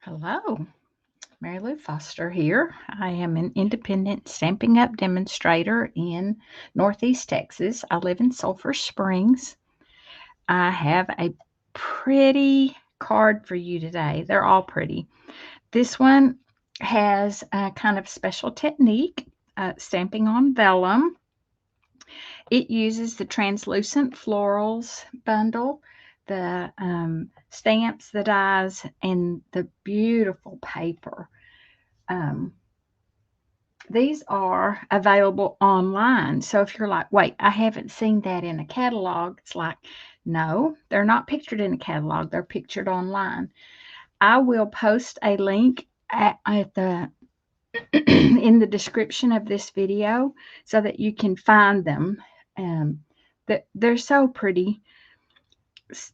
Hello, Mary Lou Foster here. I am an independent Stampin' Up demonstrator in Northeast Texas. I live in Sulphur Springs. I have a pretty card for you today. They're all pretty. This one has a kind of special technique, stamping on vellum. It uses the Translucent Florals bundle, the stamps, the dies, and the beautiful paper. Um, these are available online. So if you're like, wait, I haven't seen that in a catalog, it's like, no, they're not pictured in a catalog. They're pictured online. I will post a link at the in the description of this video so that you can find them. They're so pretty.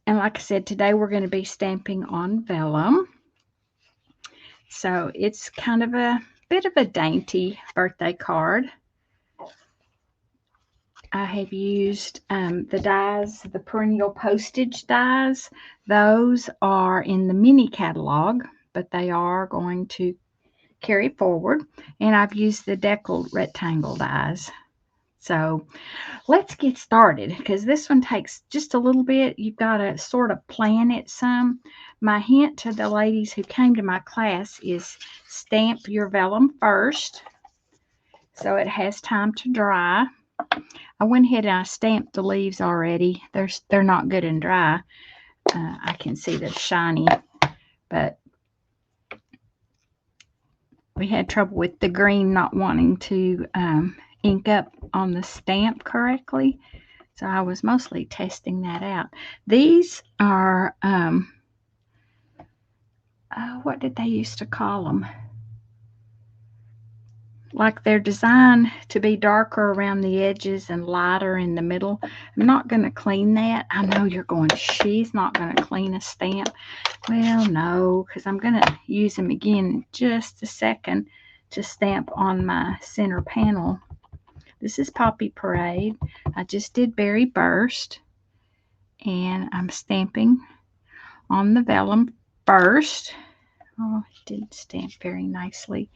And like I said, today we're going to be stamping on vellum. So it's kind of a bit of a dainty birthday card. I have used the dies, the perennial postage dies. Those are in the mini catalog, but they are going to carry forward. And I've used the deckled rectangle dies. So let's get started because this one takes just a little bit. You've got to sort of plan it some. My hint to the ladies who came to my class is stamp your vellum first so it has time to dry. I went ahead and I stamped the leaves already. They're not good and dry. I can see they're shiny, but we had trouble with the green not wanting to ink up on the stamp correctly. So I was mostly testing that out. These are, what did they used to call them? Like they're designed to be darker around the edges and lighter in the middle. I'm not going to clean that. I know you're going, she's not going to clean a stamp. Well, no, because I'm going to use them again in just a second to stamp on my center panel. This is Poppy Parade. I just did Berry Burst. And I'm stamping on the vellum first. Oh, it didn't stamp very nicely.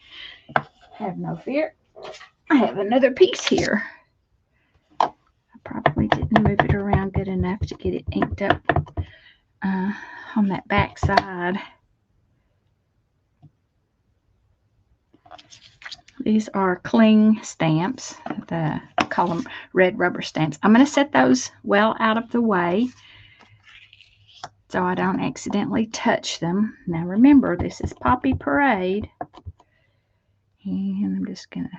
Have no fear. I have another piece here. I probably didn't move it around good enough to get it inked up on that back side. These are cling stamps. I call them red rubber stamps. I'm going to set those well out of the way so I don't accidentally touch them. Now remember, this is Poppy Parade. And I'm just going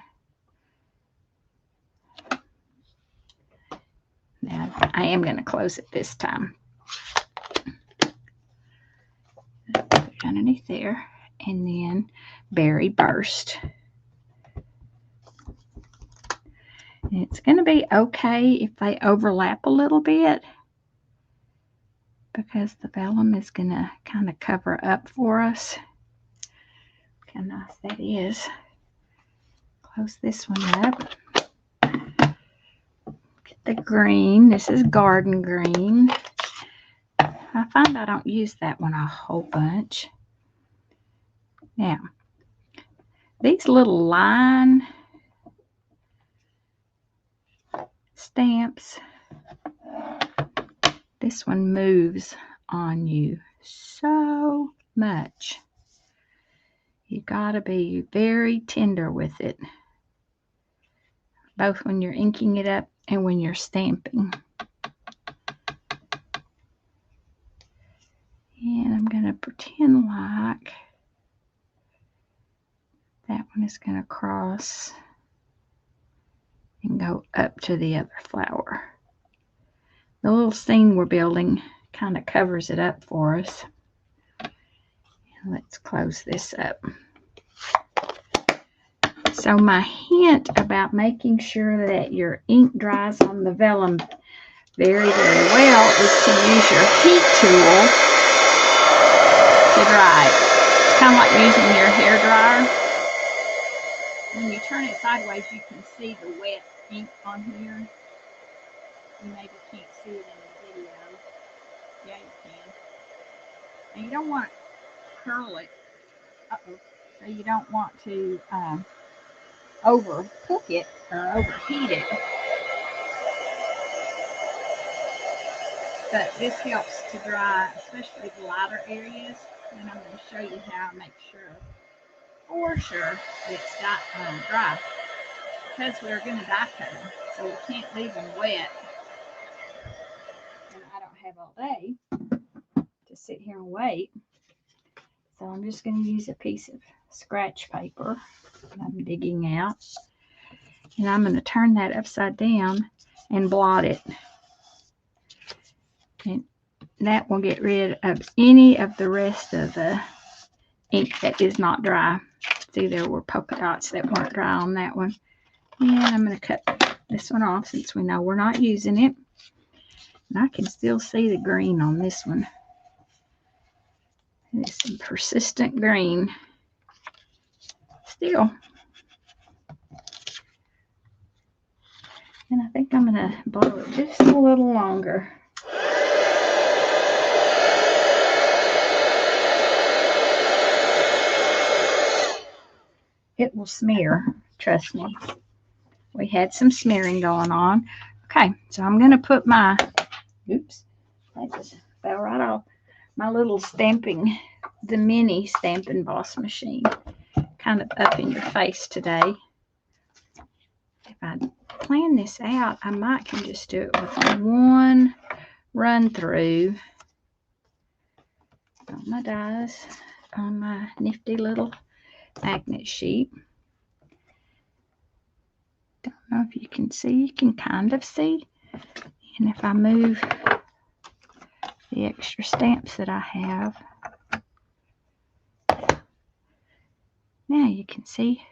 to, now I am going to close it this time. Put it underneath there. And then Berry Burst. And it's going to be okay if they overlap a little bit, because the vellum is going to kind of cover up for us. Look how nice that is. Close this one up. Get the green. This is garden green. I find I don't use that one a whole bunch. Now, these little line stamps, this one moves on you so much. You gotta be very tender with it, both when you're inking it up and when you're stamping. And I'm gonna pretend like that one is gonna cross and go up to the other flower. The little scene we're building kind of covers it up for us. Let's close this up. So my hint about making sure that your ink dries on the vellum very, very well is to use your heat tool to dry it. It's kind of like using your hair dryer. When you turn it sideways, you can see the wet ink on here. You maybe can't see it in the video. Yeah, you can. And you don't want to curl it Uh-oh. So you don't want to overcook it or overheat it. But this helps to dry, especially the lighter areas. And I'm going to show you how I make sure, for sure, it's dry. Because we're going to die cut them. So we can't leave them wet. And I don't have all day to sit here and wait. So I'm just going to use a piece of scratch paper that I'm digging out. And I'm going to turn that upside down and blot it. And that will get rid of any of the rest of the ink that is not dry. See, there were polka dots that weren't dry on that one. And I'm going to cut this one off since we know we're not using it. And I can still see the green on this one. It's some persistent green. Still. And I think I'm going to blow it just a little longer. It will smear, trust me. We had some smearing going on. Okay, so I'm going to put my, oops, that just fell right off, my little stamping, the mini Stamp Emboss machine, kind of up in your face today. If I plan this out, I might can just do it with one run through on my dies, on my nifty little magnet sheet. Don't know if you can see, you can kind of see. And if I move the extra stamps that I have, now you can see.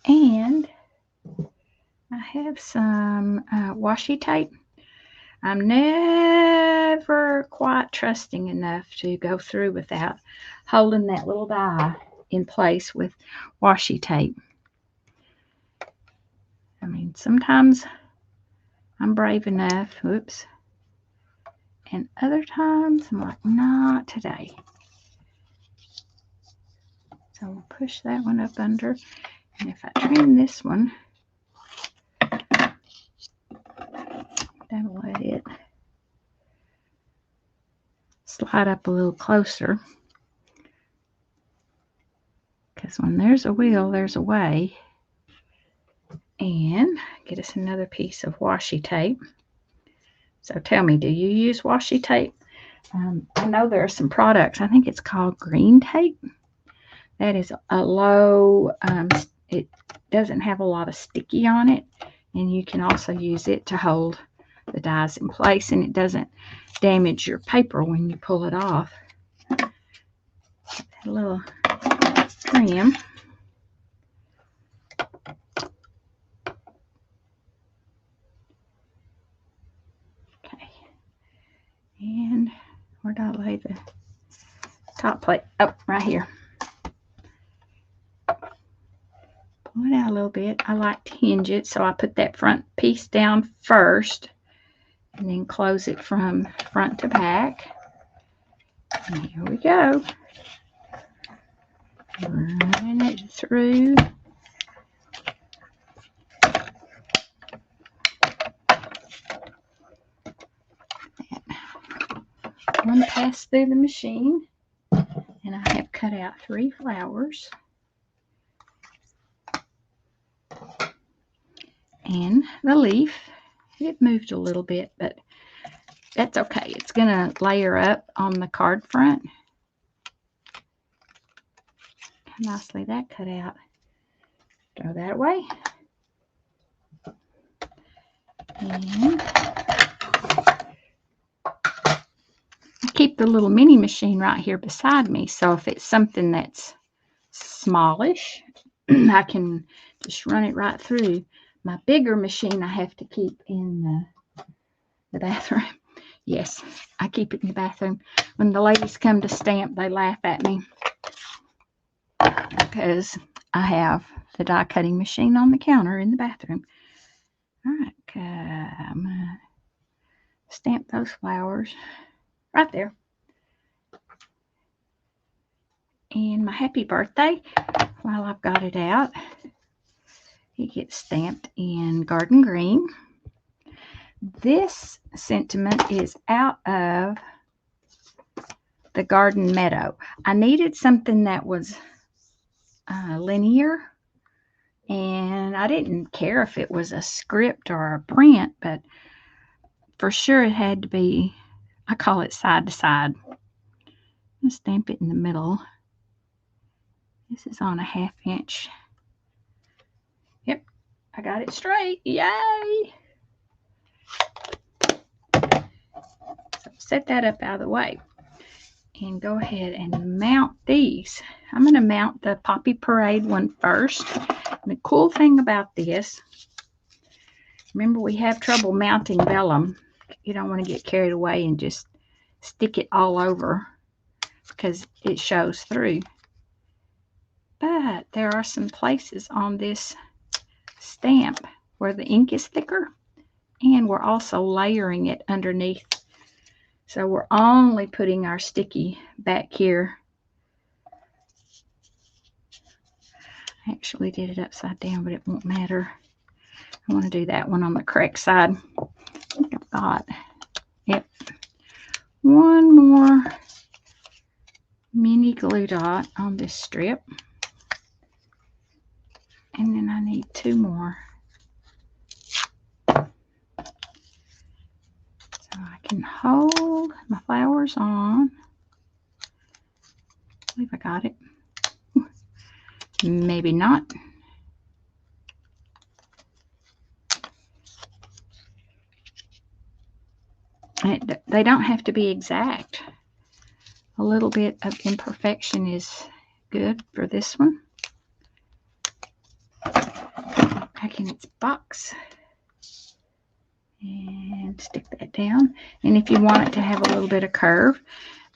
And I have some washi tape. I'm never quite trusting enough to go through without holding that little die in place with washi tape. I mean, sometimes I'm brave enough, whoops, and other times I'm like, not today. So we'll push that one up under, and if I trim this one, that'll let it slide up a little closer. Because when there's a will, there's a way. And get us another piece of washi tape. So tell me, do you use washi tape? I know there are some products. I think it's called green tape. That is a low, it doesn't have a lot of sticky on it. And you can also use it to hold the dies in place. And it doesn't damage your paper when you pull it off. A little trim. And where did I lay the top plate? Oh, right here. Pull it out a little bit. I like to hinge it, so I put that front piece down first and then close it from front to back. And here we go. Running it through. One pass through the machine, and I have cut out 3 flowers. And the leaf, it moved a little bit, but that's okay. It's going to layer up on the card front. How nicely that cut out. Throw that away. And keep the little mini machine right here beside me, so if it's something that's smallish, I can just run it right through. My bigger machine I have to keep in the bathroom. Yes, I keep it in the bathroom. When the ladies come to stamp, they laugh at me because I have the die cutting machine on the counter in the bathroom. All right, I'm going to stamp those flowers right there. And my happy birthday, while I've got it out, it gets stamped in garden green. This sentiment is out of the garden meadow. I needed something that was linear, and I didn't care if it was a script or a print, but for sure it had to be, I call it side to side. I'm going to stamp it in the middle. This is on a 1/2 inch. Yep, I got it straight. Yay! So set that up out of the way and go ahead and mount these. I'm going to mount the Poppy Parade one first. And the cool thing about this, remember we have trouble mounting vellum. You don't want to get carried away and just stick it all over because it shows through. But there are some places on this stamp where the ink is thicker, and we're also layering it underneath. So we're only putting our sticky back here. I actually did it upside down, but it won't matter. I want to do that one on the correct side. I think I've got, yep, one more mini glue dot on this strip. And then I need 2 more. So I can hold my flowers on. I believe I got it. Maybe not. They don't have to be exact. A little bit of imperfection is good for this one. Back in its box. And stick that down. And if you want it to have a little bit of curve,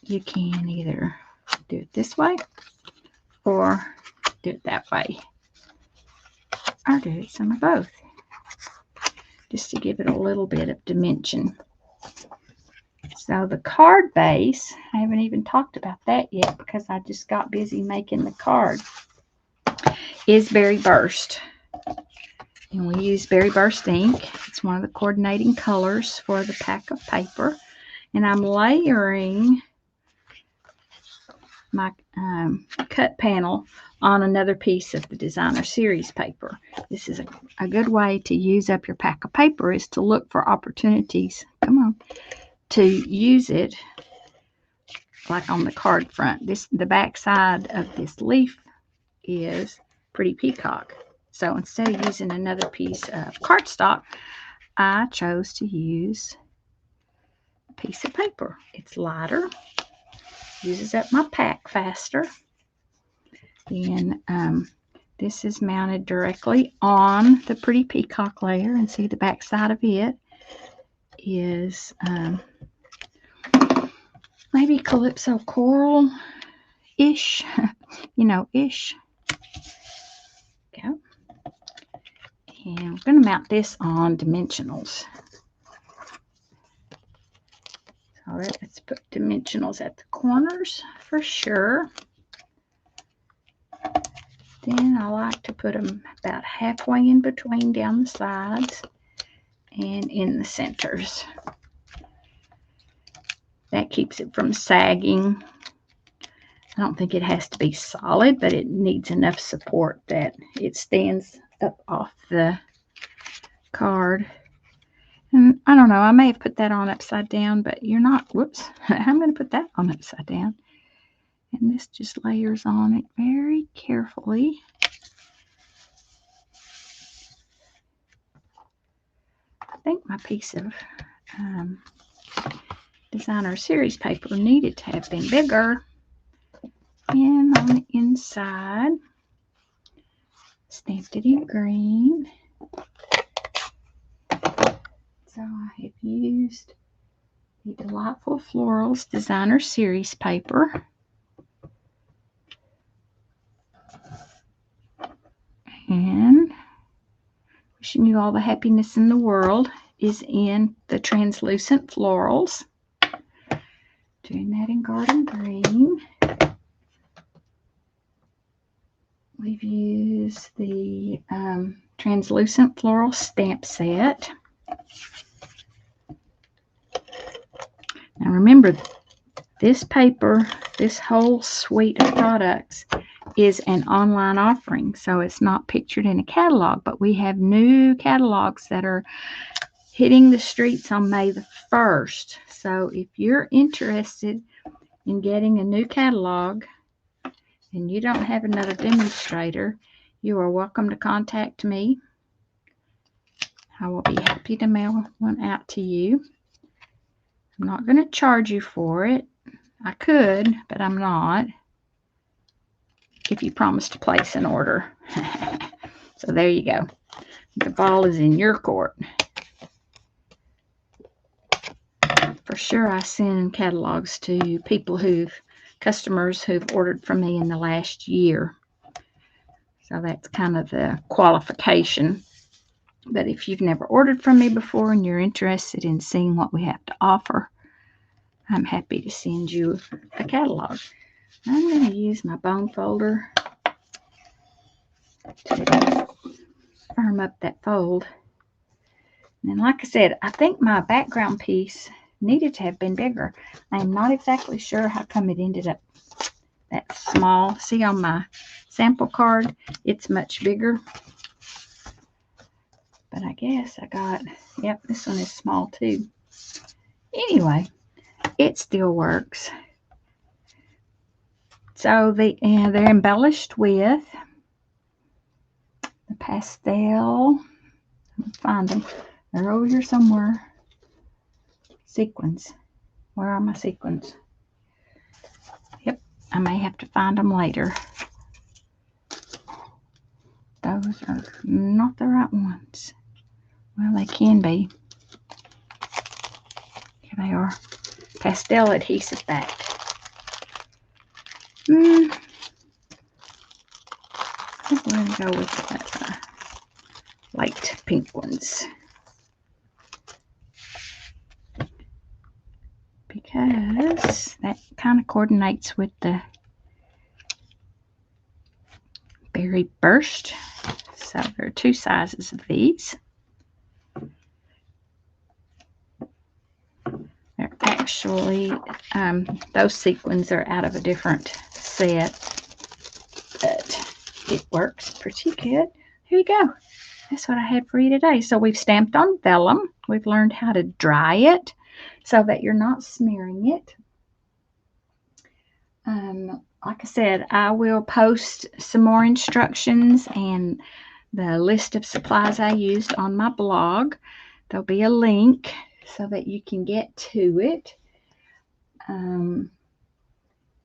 you can either do it this way or do it that way. Or do it some of both. Just to give it a little bit of dimension. So the card base, I haven't even talked about that yet because I just got busy making the card, is Berry Burst. And we use Berry Burst ink. It's one of the coordinating colors for the pack of paper. And I'm layering my cut panel on another piece of the designer series paper. This is a good way to use up your pack of paper, is to look for opportunities. Come on. To use it like on the card front. The back side of this leaf is pretty peacock. So instead of using another piece of cardstock, I chose to use a piece of paper. It's lighter, uses up my pack faster. And this is mounted directly on the pretty peacock layer, and see the back side of it is maybe Calypso Coral-ish, you know, ish. Okay. And I'm going to mount this on dimensionals. So let's put dimensionals at the corners for sure. Then I like to put them about halfway in between down the sides and in the centers. That keeps it from sagging. I don't think it has to be solid, but it needs enough support that it stands up off the card. And I don't know, I may have put that on upside down, but you're not. Whoops, I'm going to put that on upside down. And this just layers on it very carefully. I think my piece of designer series paper needed to have been bigger. And on the inside, stamped it in green. So I have used the Delightful Florals designer series paper. And wishing you all the happiness in the world is in the Translucent Florals. Doing that in garden green. We've used the Translucent Floral stamp set. Now remember, this paper, this whole suite of products is an online offering, so it's not pictured in a catalog, but we have new catalogs that are hitting the streets on May the 1st. So if you're interested in getting a new catalog and you don't have another demonstrator, you are welcome to contact me. I will be happy to mail one out to you. I'm not going to charge you for it. I could, but I'm not, if you promise to place an order. So there you go. The ball is in your court. For sure, I send catalogs to customers who've ordered from me in the last year. So that's kind of the qualification. But if you've never ordered from me before and you're interested in seeing what we have to offer, I'm happy to send you a catalog. I'm going to use my bone folder to firm up that fold. And like I said, I think my background piece needed to have been bigger. I'm not exactly sure how come it ended up that small. See, on my sample card, it's much bigger. But I guess I got, yep, this one is small too. Anyway, it still works. So they're embellished with the pastel. Let's find them. They're over here somewhere. Sequins. Where are my sequins? Yep, I may have to find them later. Those are not the right ones. Well, they can be. Here they are. Pastel adhesive back. I think we're going to go with the light pink ones, because that kind of coordinates with the berry burst. So there are two sizes of these. They're actually, those sequins are out of a different set, but it works pretty good. Here you go. That's what I had for you today. So we've stamped on vellum. We've learned how to dry it so that you're not smearing it. Like I said, I will post some more instructions and the list of supplies I used on my blog. There'll be a link so that you can get to it.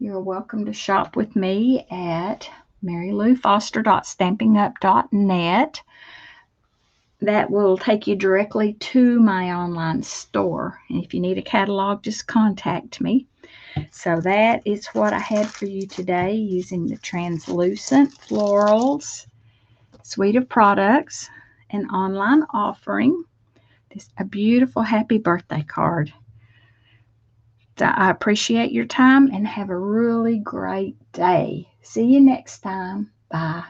You're welcome to shop with me at maryloufoster.stampingup.net. That will take you directly to my online store. And if you need a catalog, just contact me. So that is what I had for you today using the Translucent Florals suite of products, an online offering. This a beautiful happy birthday card. So I appreciate your time and have a really great day. See you next time. Bye.